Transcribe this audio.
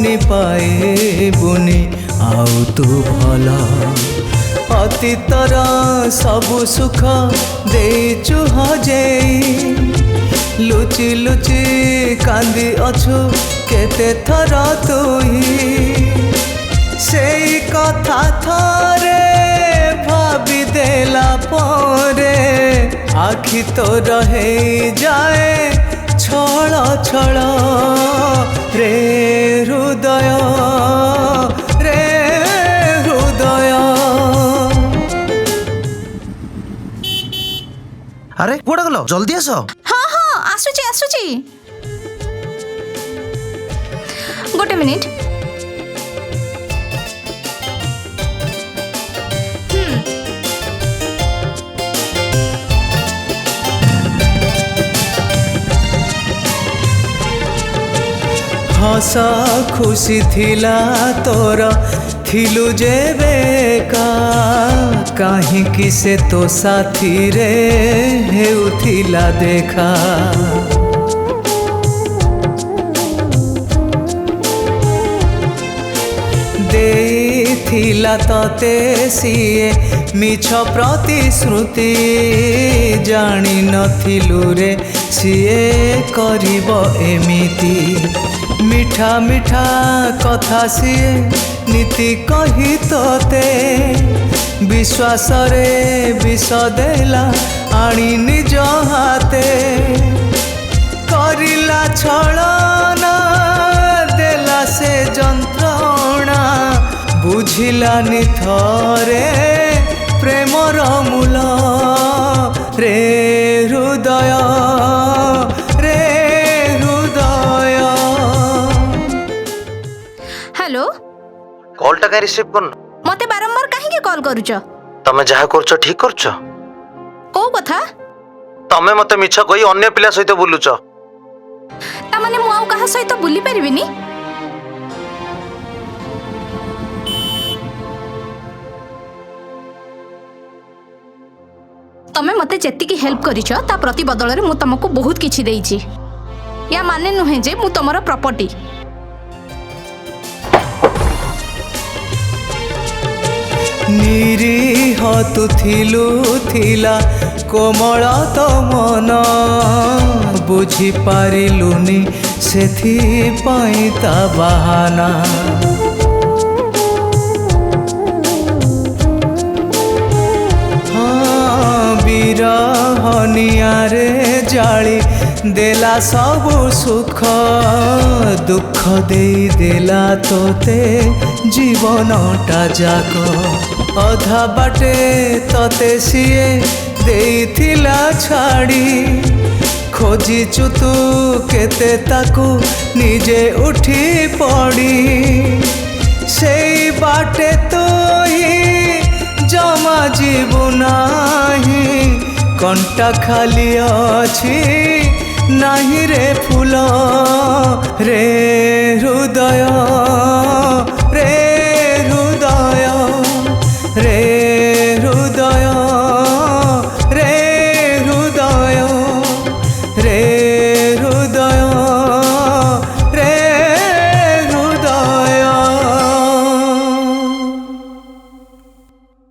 जीवनी पाइबुनि आउ तू भला अतीतर सबु सुख देचु हजेई लुचि लुचि कांदी अछु केते थर तुही सेई कथा थरे भाबी देला परे आखि तो रहे जाए छल छल रे हृदय रे हृदय। अरे कुआडे गलो जल्दी आस। हाँ हाँ आसुची आसुची गोटे मिनिट। हसा खुशी थिला तोर थिलु जे बेका काहे कि से तो साथी रे हेउथिला देखा देथिला तते सिए मिछ प्रतिश्रुति जानी नथिलु रे सिए करिब एमिति मिठा मिठा कथा सिए नीति कही तोते विश्वास रे विष देला आनी निज हाथे करिला छलना देला से जंत्रणा बुझिलानि थरे प्रेमर मूल रे हृदय रे हृदय। हेलो कॉल टा रिसीव करन मते बारंबार काहे कॉल करूछ? तमे जहा करछ ठीक करछ। को कथा? तमे मते मिछ कहि अन्य पिला सहित बुलुछ। ता माने मु आउ कहा सहित बुली परिबिनी? तमे मते जेतिकी हेल्प करिछ ता प्रति बदल रे मु तुमको बहुत किछि देइछि। या माने नुहे जे मु तमरो प्रॉपर्टी। निरीह तु थिलु थिला कोमल तो मन बुझी पारिलुनि सेथि पई ता बहाना बिरहनिया रे जाली देला सबु सुख दुख दे देला तोते जीवनटा जाक अधा बाटे तते सिए देइथिला छाड़ी खोजिचु तू केते ताकू निजे उठी पड़ी सेई बाटे तो ही जमा जीवु नाही कंटा खाली अछि नाही रे फूल रे